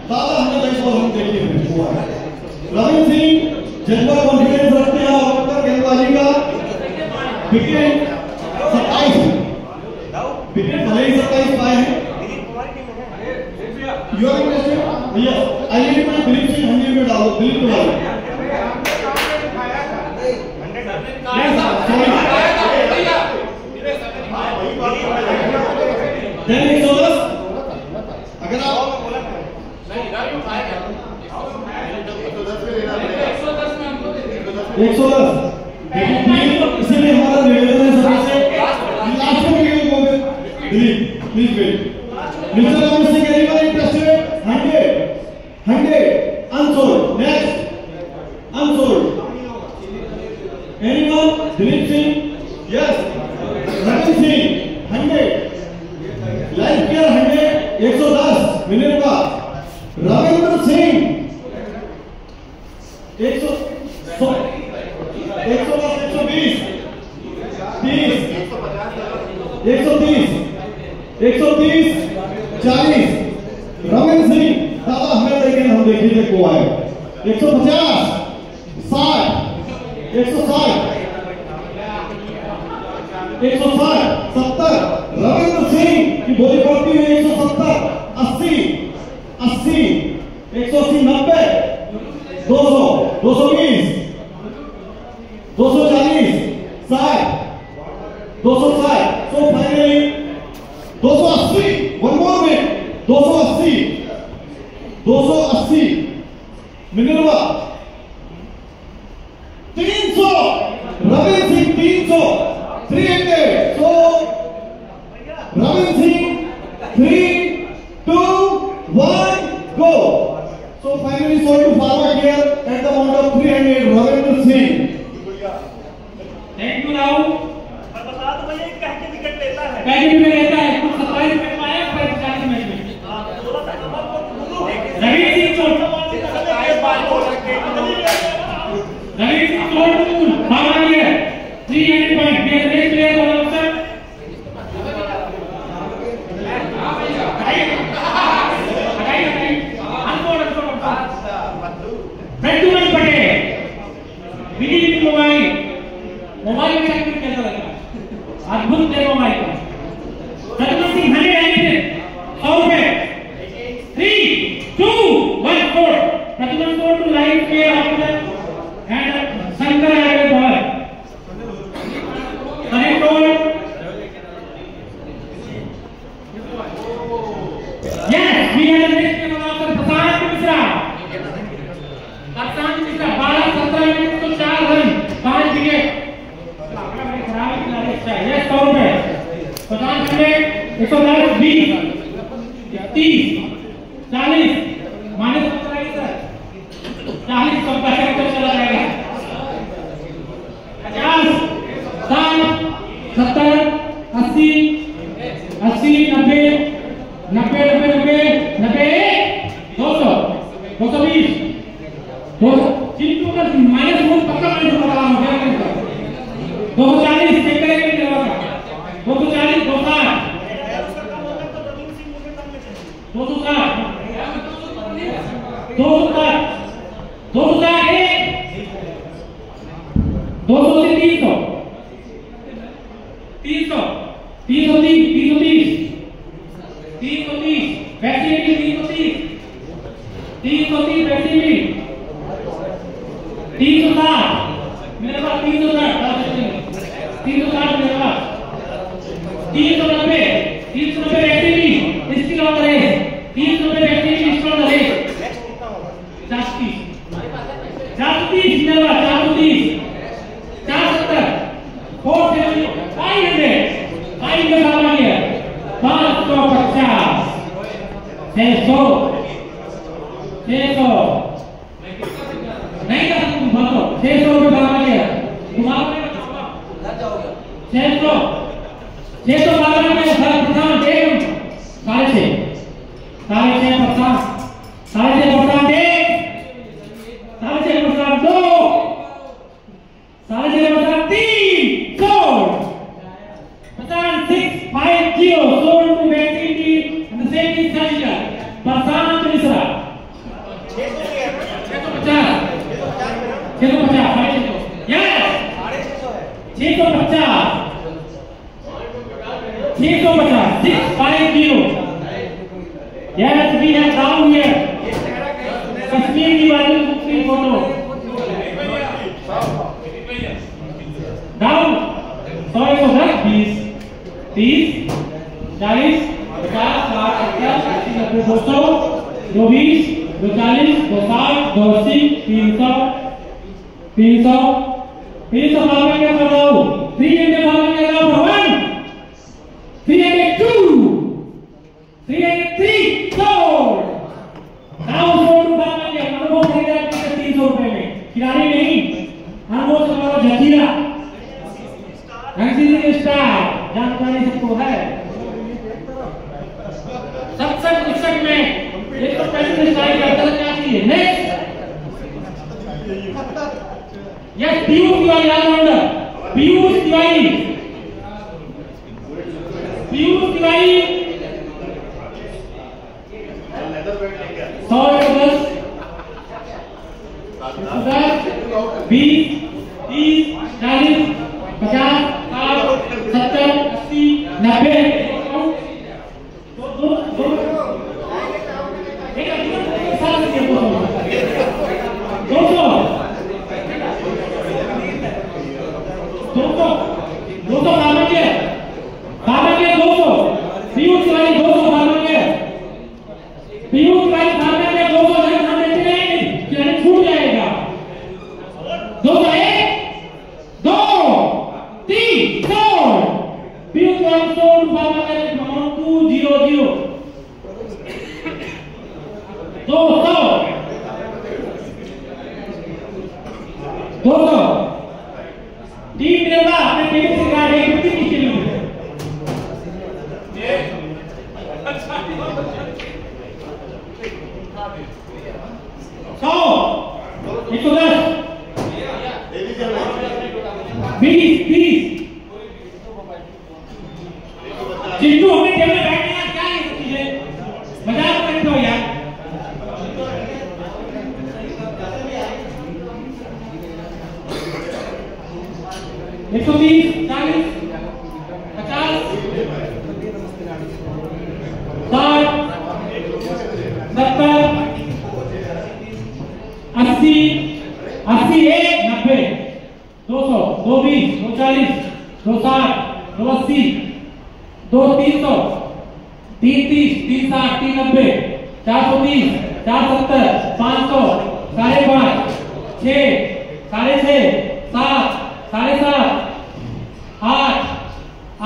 दादा हमने बॉल हम देखिए रविंद्र सिंह जनरल कॉन्फिडेंस रखते हैं और अब तक गेंदबाजी का विकेट 27 विकेट भले ही 27 पाए हैं। You are interested? यस, आइए मैं दिलीप सिंह 100 में डालो, Dilip Tiwari. Yes sorry then 110 अगर आप 110 इसीलिए हमारा निवेदन है सभी से लास्ट में गेम को Dilip please wait. Mister Amit Singh anyone interested 100 unsold, next unsold, anyone Dilip Singh, yes Ravindra Singh 100, life care 100, 110 minute का रविंद्र सिंह 110 120 30 130 130 40 रविंद्र सिंह दादा हमें लेकिन हम देखिए को आए 150 60 160 160 70 रविंद्र सिंह की बोली पड़ती हुई 170 80 80 180 90 200 220 240 60 260 so finally 280 one more minute 280 Minerva 300 Ravindra Singh 300 300 so Ravindra Singh 3 2 1 go so finally sold to forward here at the amount of 300 Ravindra Singh. Thank you Rahul. मैं बता दूं भैया कह के विकेट लेता है, कैसे भी लेता है कुछ 27 मिनट में आया 40 मैच में थोड़ा सा कमर को बोलो रवि सिंह चोट रवि सिंह चोट बाहर आ गया 3 पॉइंट नेक्स्ट प्लेयर वाला अफसर प्रद्युमन पटेल विजय मोबाइल में एक्टिव कैसा लगा, अद्भुत है मोबाइल का। प्रद्युमन सिंह 100 रुपए 3 2 1 4 Pradyuman score to live play officer and Shankar आगे ball correct ball yes we have next play officer Prashant Mishra 12-17 minute तो 4 रन 5 विकेट खराब खिलाड़ी अच्छा है 100 रुपए 50 मिनट 110 20 30 40 माइनस 17 सर 40 सब पैसे तो चला जाएगा 50 60 70 80 80 90 90 200 220 चिंटू का माइनस बहुत पक्का माइनस हो रहा है 240 चेक करेंगे जवाब 240 390 इसकी नंबर है 30 रुपए व्यक्ति की डिस्काउंट है। 430 नवा 430 470 470 500 500 बाबा गया 550 600 नहीं कर तुम बताओ 600 रुपए बाबा गया तुम्हारा 600 बाबा गया सर प्रधान एक 6.5 Yes, we have down here Kashmir Diwali Mukti photo. Down 100 20 30 40 50 60 70 80 220 240 260 280 300 बाबा क्या बताओ 300 बाबा क्या बताओ 1 302 303 sold. Now sold बाबा क्या अनुभव खरीदा 300 रुपए में खिलाड़ी नहीं अनुभव से हमारा जखीरा रंगीली स्टार जानकारी सबको है सत्संग पुस्तक में 135 स्टाइल का तरह क्या चाहिए next yes Piyush Tiwari all rounder Piyush Tiwari 100 10 20 30 40 50 60 70 80 Chittu हमें टेबल पे बैठने का क्या है चीजें मजाक करते हो यार 120 40 50 60 70 80 80 1 90 200 220 240 260 280 2 300 330 360 390 430 470 500 5.5 6 6.5 7 7.5 8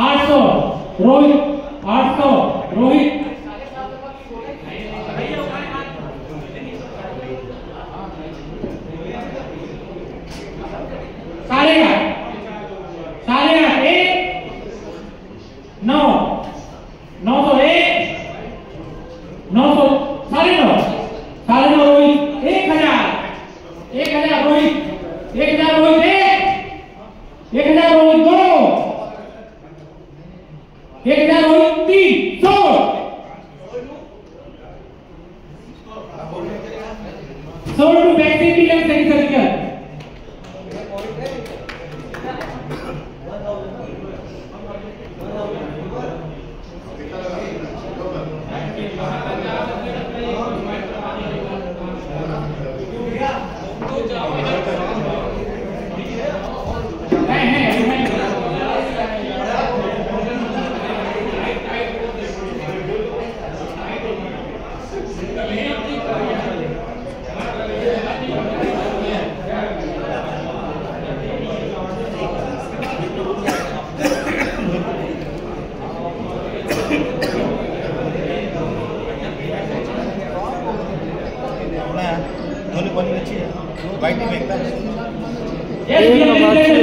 800 रोहित 800 रोहित सारे 8 9 901 900 9.5 Rohit 1000 Rohit 1000 Rohit 1000 Rohit 2 1000 Rohit 300 sold to Betsy Williams Second Circle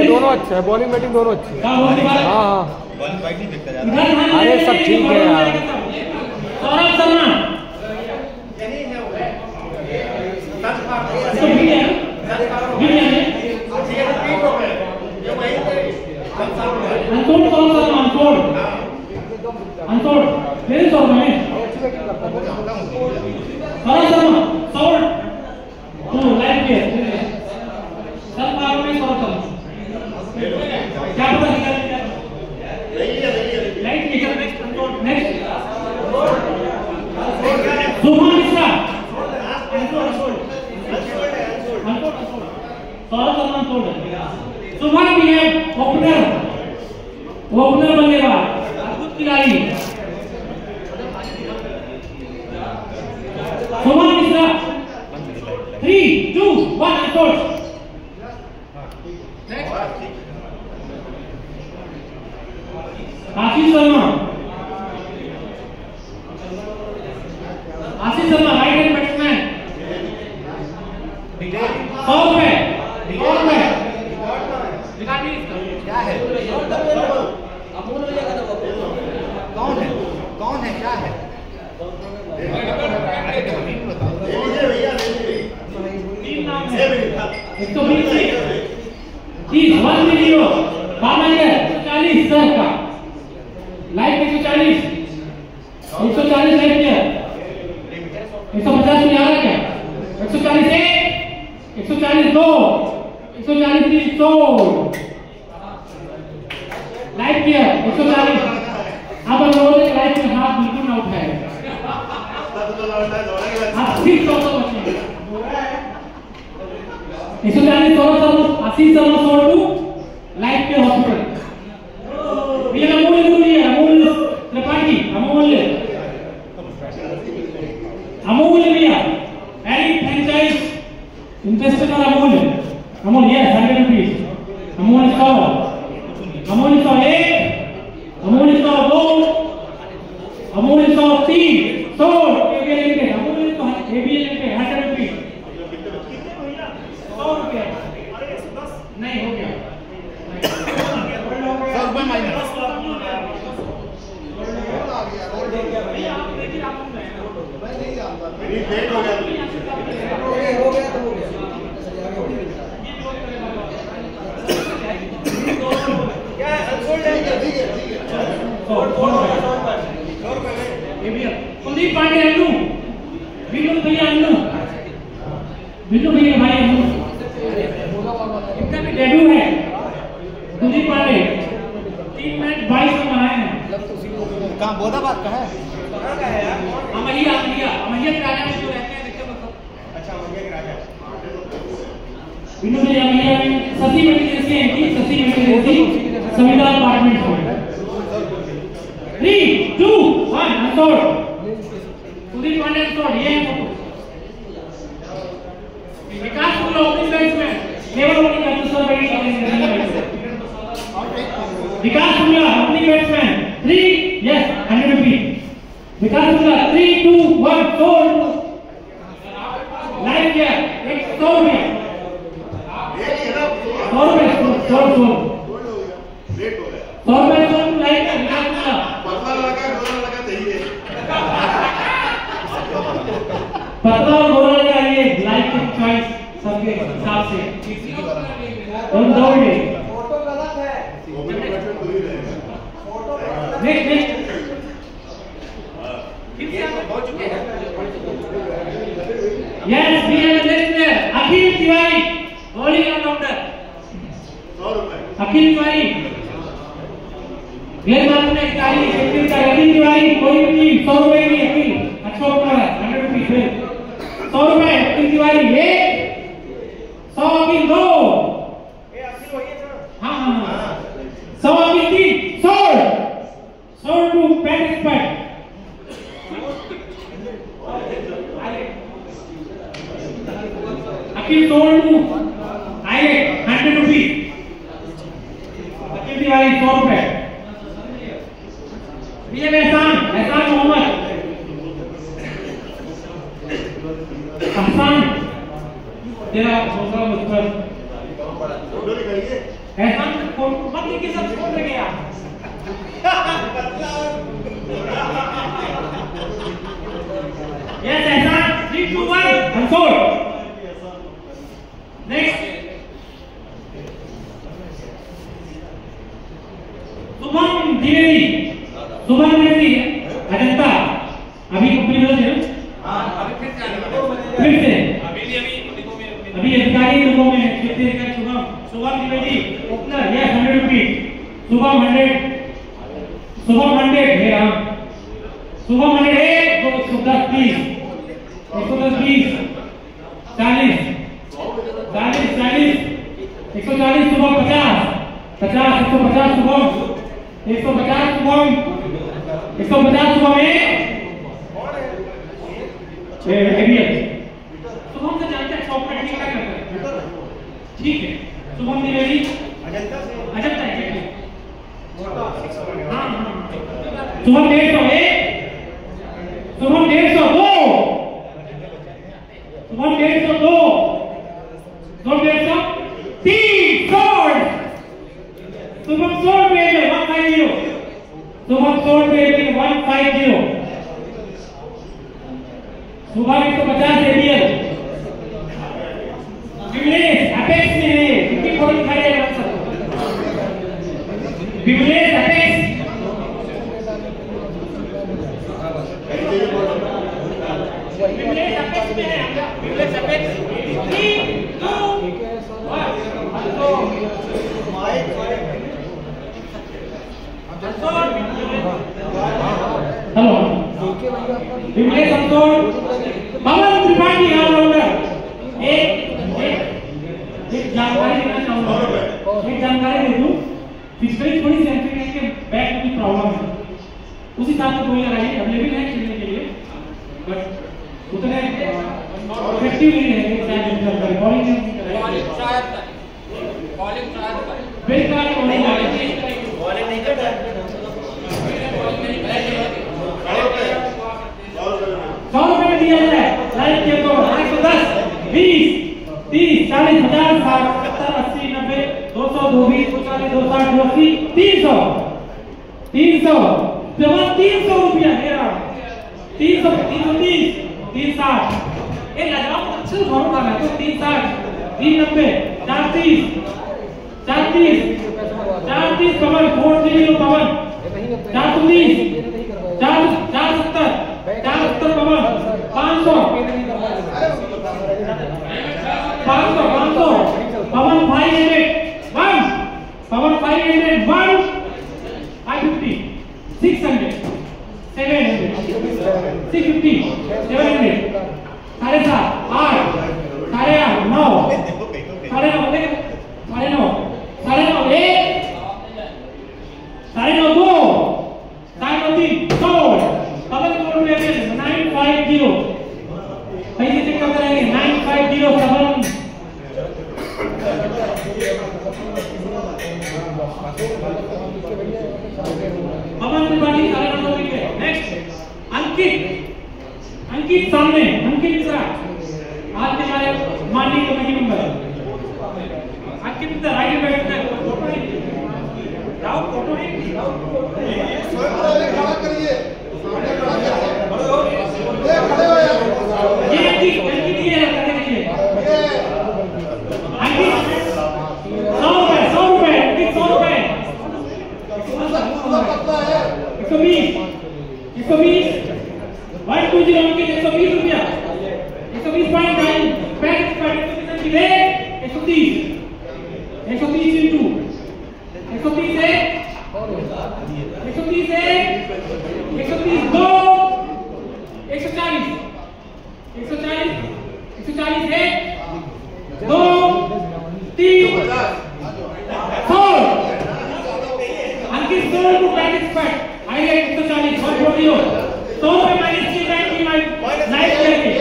दोनों अच्छे है, बॉलिंग बैटिंग दोनों अच्छी है। हाँ अरे सब ठीक है यार। सौरभ शर्मा सुभान भी है ओपनर बल्लेबाज, अद्भुत खिलाड़ी सुभान Mishra. 3, 2, 1 shot. Ashish Sharma right hand batsman. 100 रुपए क्या है? कौन है क्या है? लाइफ 140 140 लाइफ क्या 150 में आ रहा क्या? 140 140 2 140 3 100 लाइफ किया 140। अब रोने के लाइफ में हाथ बिल्कुल ना उठाए, आप ठीक 100 बचेंगे। 140 80 लाइफ के हॉस्पिटल। ये अमूल्य त्रिपाठी अमूल्य भैया एनी फ्रेंचाइज इन्वेस्टर अमूल्य यस 100 रुपीज। अमूल्य 100 अमूल्य 100 1 अमूल्य 100 2 अमूल्य 100 3 100 एबीएल के अमूल्य 100 एबीएल के 100 रुपीज 100 रुपए। अरे 110 नहीं हो गया 10 रुपए माइनस लेट हो गया कुलदीप पांडे अन्नू विनोद भैया भाई अन्नू इनका भी डेब्यू है। कुलदीप पांडे 3 मिनट 22 में बनाए हैं। कहाँ बोधाबाद का है? अमैया के राजा में जो रहते हैं देखते हो। अच्छा अमैया के राजा विनोद भैया अमैया में सती मेडिटेशन एंट्री संविधान अपार्टमेंट में 3 2 1 अनसोल्ड कुलदीप पांडे अनसोल्ड। ये है photo Vikas Shukla opening batsman level opening करते sir batting Vikas Shukla opening batsman 3 yes 100 rupees Vikas Shukla 3 2 1 sold live किया 100 रुपए 100 रुपए सोल्ड लेट हो गया 100 रुपए सोल्ड लाइव किया विकास शुक्ला पतला और गोरा लगा ये लाइफ की चॉइस सबके हिसाब से और दौड़े फोटो गलत है next yes we have listed Akhil Tiwari bowling all rounder 100 रुपए अखिल तिवारी गेंद मारने में इकाई सेक्टर का अखिल तिवारी कोई भी 100 रुपए की अखिल अच्छा ऊपर है 100 रुपीस 100 रुपए अखिल तिवारी 1 100 अखिल 2 हाँ 100 Akhil 3 100 to PAT expert Ankit sold to आईलेट 100 रुपीज। अंकित तिवारी 100 रुपए। ये एहसान मोहम्मद हसन तेरा दूसरा मुझ पर एहसान मत के सब छोड़ गया। Yes, Ehsan, 3, 2, 1, and sold. Next. Shubham Dwivedi Ajanta अभी कंप्लीट हो गया। फिर से अभी अधिकारी लोगों में कितने का Shubham Dwivedi opener yes 100 rupees. Shubham 100 है राम। शुभम 100 है 110 20 110 20 40 140 शुभम 50 150 शुभम 150 शुभम 150 शुभम है शुभम से जानते हैं सॉफ्टवेयर ठीक क्या करता है। ठीक है शुभम द्विवेदी अजंता है। हाँ शुभम 150 है शुभम 150 2 शुभम 150 2 150 3 सोल्ड शुभम सोल्ड पे 150 शुभम सोल्ड पे 150 शुभम 150 एबीएल विमलेश एपेक्स में है इनकी फोटो दिखाई दे रहा है। विमलेश एपेक्स में है विमलेश एपेक्स 3 2 हेलो विमलेश संतोष पवन त्रिपाठी ऑलराउंडर एक जानकारी देना चाहूंगा। एक जानकारी दे दूं फिजिकली थोड़ी सी एंट्री के बैक में प्रॉब्लम है उस हिसाब से कोई लड़ाई अवेलेबल है खेलने के लिए बट उतने इफेक्टिव नहीं है शायद बॉलिंग शायद बेकार बॉलिंग नहीं करता 100 रुपए में दिया जाए लाइव के तो 110 20 30 40 50 60 70 80 90 200 220 240 260 280 300 जब 300 रुपया दे रहा 300 330 360 ये लगाओ अच्छा घरों का है तो 360 390 430 पवन 430 पवन 430 470 पवन 500 पवन 500 1 पवन 500 1 550 600 700 650 700 साढ़े 7 8 साढ़े 8 9 साढ़े 9 साढ़े 9 साढ़े 9 1 साढ़े 9 2 साढ़े 9 3 सोल्ड पवन को लेवल 950 पैसे चेक करते रहेंगे 950 पवन त्रिपाठी साढ़े 9 रुपए। नेक्स्ट अंकित सामने अंकित मिश्रा आज के हमारे माननीय कमेटी मेंबर अंकित मिश्रा राइट बैठते हैं फोटो नहीं स्वयं खड़ा करिए सामने खड़ा करिए खड़े हो यार ये अंकित ये करके देखिए अंकित 100 रुपए अंकित 100 रुपए पता है 120 120 अंकित 120 रुपया 120.9 पैकेट पार्टिसिपेशन की है 130 इंटू 130 है 130 है 130 2 140 है 2 3 4 अंकित 100 को पार्टिसिपेट हाईलाइट 140 और छोड़ियो 100 पे माइनस की लाइन लाइव करेंगे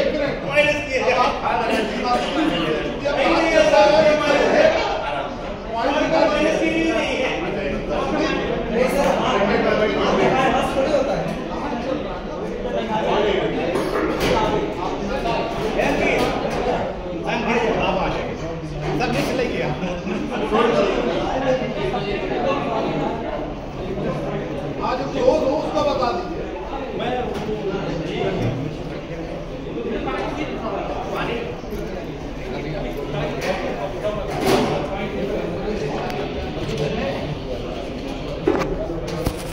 माइनस किए निकल गया